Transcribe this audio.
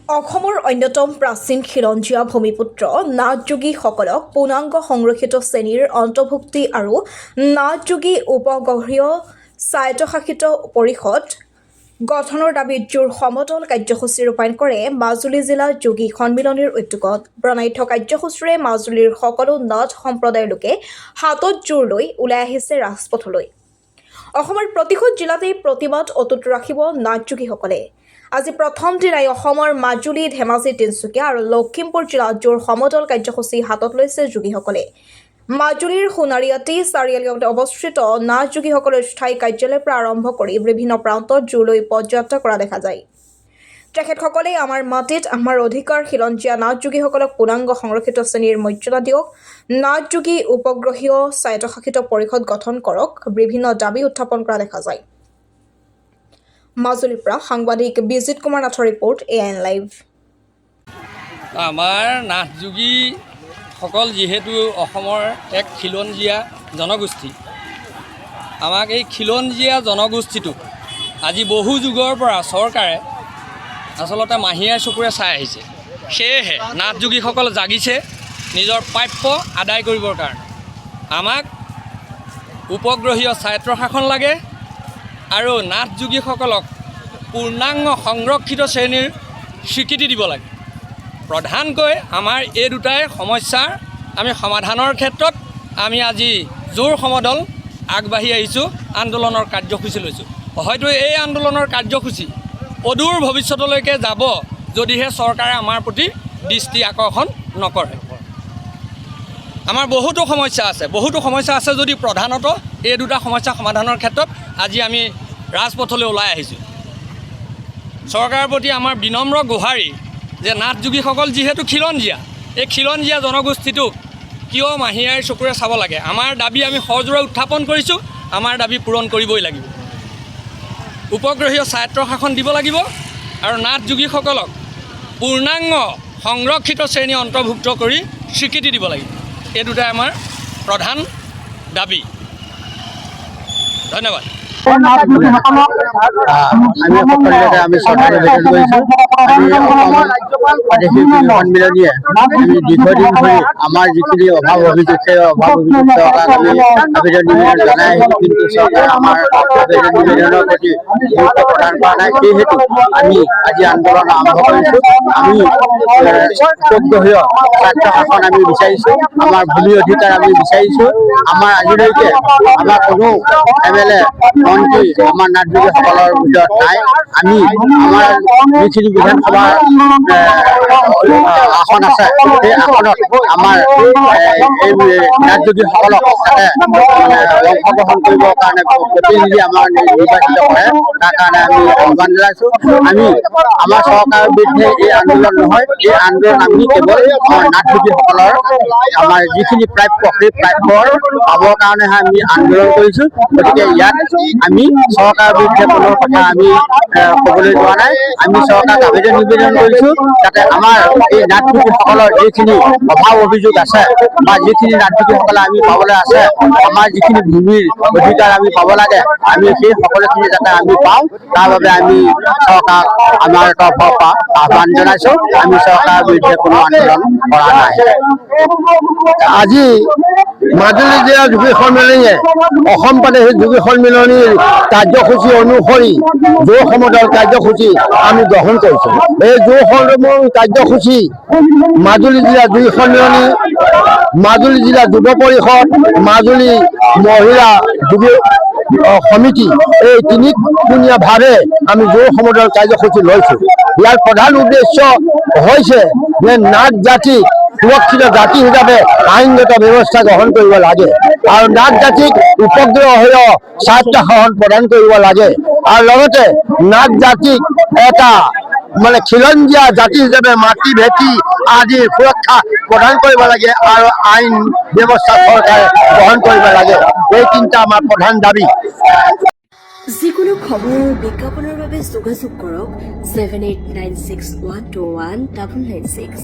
অসমৰ অন্যতম প্ৰাচীন খিলঞ্জীয়া ভূমিপুত্ৰ নাথযোগীসকলক পূৰ্ণাংগ সংৰক্ষিত শ্ৰেণীৰ অন্তৰ্ভুক্তি আৰু নাথযোগী উপগহীয় স্বায়ত্তশাসিত পৰিষদ গঠনৰ দাবীত জোৰ সমদল কাৰ্যসূচী ৰূপায়ণ কৰে মাজুলী জিলা যোগী সন্মিলনীৰ উদ্যোগত প্ৰণায়িত কাৰ্যসূচীৰে মাজুলীৰ সকলো নাথ সম্প্ৰদায়ৰ লোকে হাতত জোৰ লৈ ওলাই আহিছে ৰাজপথলৈ। অসমৰ প্ৰতিখন জিলাতেই প্ৰতিবাদ অটুট ৰাখিব নাথযোগীসকলে। আজি প্ৰথম দিনাই অসমৰ মাজুলী, ধেমাজি, তিনিচুকীয়া আৰু লখিমপুৰ জিলাত জোৰ সমদল কাৰ্যসূচী হাতত লৈছে যোগীসকলে। মাজুলীৰ সোণাৰীয়াটি চাৰিআলিত অৱস্থিত নাথযোগীসকলৰ স্থায়ী কাৰ্যালয়ৰ পৰা আৰম্ভ কৰি বিভিন্ন প্ৰান্তত জোৰ লৈ পদযাত্ৰা কৰা দেখা যায়। তেখেতসকলে আমাৰ মাটিত আমাৰ অধিকাৰ, খিলঞ্জীয়া নাথযোগীসকলক পূৰ্ণাংগ সংৰক্ষিত শ্ৰেণীৰ মৰ্যাদা দিয়ক, নাথযোগী উপগ্ৰহীয় স্বায়ত্তশাসিত পৰিষদ গঠন কৰক, বিভিন্ন দাবী উত্থাপন কৰা দেখা যায়। মাজুলীৰ পৰা সাংবাদিক বিজিত কুমাৰ নাথৰ ৰিপৰ্ট, AIN লাইভ। আমাৰ নাথযোগীসকল যিহেতু অসমৰ এক খিলঞ্জীয়া জনগোষ্ঠী, আমাক এই খিলঞ্জীয়া জনগোষ্ঠীটোক আজি বহু যুগৰ পৰা চৰকাৰে আচলতে মাহীয়াৰ চকুৰে চাই আহিছে। সেয়েহে নাথযোগীসকল জাগিছে নিজৰ প্ৰাপ্য আদায় কৰিবৰ কাৰণে। আমাক উপগ্ৰহীয় স্বায়ত্তশাসন লাগে আৰু নাথযোগীসকলক পূৰ্ণাংগ সংৰক্ষিত শ্ৰেণীৰ স্বীকৃতি দিব লাগে। প্ৰধানকৈ আমাৰ এই দুটাই সমস্যাৰ আমি সমাধানৰ ক্ষেত্ৰত আমি আজি জোৰ সমদল আগবাঢ়ি আহিছোঁ, আন্দোলনৰ কাৰ্যসূচী লৈছোঁ। হয়তো এই আন্দোলনৰ কাৰ্যসূচী অদূৰ ভৱিষ্যতলৈকে যাব যদিহে চৰকাৰে আমাৰ প্ৰতি দৃষ্টি আকৰ্ষণ নকৰে। আমাৰ বহুতো সমস্যা আছে যদি প্ৰধানত এই দুটা সমস্যা সমাধানৰ ক্ষেত্ৰত আজি আমি ৰাজপথলৈ ওলাই আহিছোঁ। চৰকাৰৰ প্ৰতি আমাৰ বিনম্ৰ গুহাৰি যে নাথযোগীসকল যিহেতু খিলঞ্জীয়া, এই খিলঞ্জীয়া জনগোষ্ঠীটোক কিয় মাহীয়াৰ চকুৰে চাব লাগে? আমাৰ দাবী আমি সজোৰে উত্থাপন কৰিছোঁ, আমাৰ দাবী পূৰণ কৰিবই লাগিব। উপগ্ৰহীয় স্বায়ত্তশাসন দিব লাগিব আৰু নাথযোগীসকলক পূৰ্ণাংগ সংৰক্ষিত শ্ৰেণী অন্তৰ্ভুক্ত কৰি স্বীকৃতি দিব লাগিব। এই দুটাই আমাৰ প্ৰধান দাবী। ধন্যবাদ। আমি সকলোকে আমি চৰকাৰী আবেদন কৰিছোঁ। আমি অসম প্ৰাদেশিক সন্মিলনীয়ে আমি দীৰ্ঘদিন ধৰি আমাৰ যিখিনি অভাৱ অভিযোগ, সেই অভাৱ অভিযোগ চৰকাৰক আমি আবেদন নিবেদন জনাই আহিছোঁ, কিন্তু চৰকাৰে আমাৰ আবেদন নিবেদনৰ প্ৰতি গুৰুত্ব প্ৰদান কৰা নাই। সেয়েহেতু আমি আজি আন্দোলন আৰম্ভ কৰিছোঁ। আমি উপগ্ৰহীয় স্বায়ত্তশাসন আমি বিচাৰিছোঁ, আমাৰ ভূমি অধিকাৰ আমি বিচাৰিছোঁ। আমাৰ আজিলৈকে আমাৰ কোনো MLA মন্ত্ৰী আমাৰ নাথযোগীসকলৰ ভিতৰত নাই। আমি আমাৰ যিখিনি বিধানসভাৰ আসন আছে, সেই আসনত আমাৰ এই নাথযোগীসকলক তাতে অংশগ্ৰহণ কৰিবৰ কাৰণে প্ৰতিনিধি আমাৰ নিৰ্বাচিত কৰে। তাৰ কাৰণে আমি আহ্বান জনাইছোঁ। আমি আমাৰ চৰকাৰৰ বিৰুদ্ধে এই আন্দোলন নহয়, এই আন্দোলন আমি কেৱল আমাৰ নাথযোগীসকলৰ আমাৰ যিখিনি প্ৰাপ্য, সেই প্ৰাপ্যৰ পাবৰ কাৰণেহে আমি আন্দোলন কৰিছোঁ। গতিকে ইয়াত আমি চৰকাৰৰ বিৰুদ্ধে কোনো কথা আমি ক'বলৈ যোৱা নাই। আমি চৰকাৰক আবেদন নিবেদন কৰিছোঁ যাতে আমাৰ এই নাথযোগীসকলৰ যিখিনি অভাৱ অভিযোগ আছে বা যিখিনি নাথযোগীসকলে আমি পাবলৈ আছে, আমাৰ যিখিনি ভূমিৰ অধিকাৰ আমি পাব লাগে, আমি সেই সকলোখিনি যাতে আমি পাওঁ, তাৰ বাবে আমি চৰকাৰক আমাৰ তৰফৰ পৰা আহ্বান জনাইছোঁ। আমি চৰকাৰৰ বিৰুদ্ধে কোনো আন্দোলন কৰা নাই। আজি মাজুলী জিলা যোগী সন্মিলনীয়ে অসম প্ৰাদেশিক যোগী সন্মিলনীৰ কাৰ্যসূচী অনুসৰি জোৰ সমদল কাৰ্যসূচী আমি গ্ৰহণ কৰিছোঁ। এই জোৰ সমদল কাৰ্যসূচী মাজুলী জিলা যোগী সন্মিলনী, মাজুলী জিলা যুৱ পৰিষদ, মাজুলী মহিলা যোগী সমিতি, এই তিনিকোণীয়াভাৱে আমি জোৰ সমদল কাৰ্যসূচী লৈছোঁ। ইয়াৰ প্ৰধান উদ্দেশ্য হৈছে যে নাথ জাতিক সুৰক্ষিত জাতি হিচাপে আইনগত ব্যৱস্থা গ্ৰহণ কৰিব লাগে আৰু নাথ জাতিক উপগ্ৰহীয় স্বায়ত্তশাসন প্ৰদান কৰিব লাগে আৰু লগতে নাথ জাতিক এটা খিলঞ্জীয়া জাতি হিচাপে মাটি ভেটি আদিৰ সুৰক্ষা প্ৰদান কৰিব লাগে আৰু আইন ব্যৱস্থা চৰকাৰে গ্ৰহণ কৰিব লাগে। এই তিনিটা আমাৰ প্ৰধান দাবী। যিকোনো খবৰ আৰু বিজ্ঞাপনৰ বাবে যোগাযোগ কৰক 7896121996।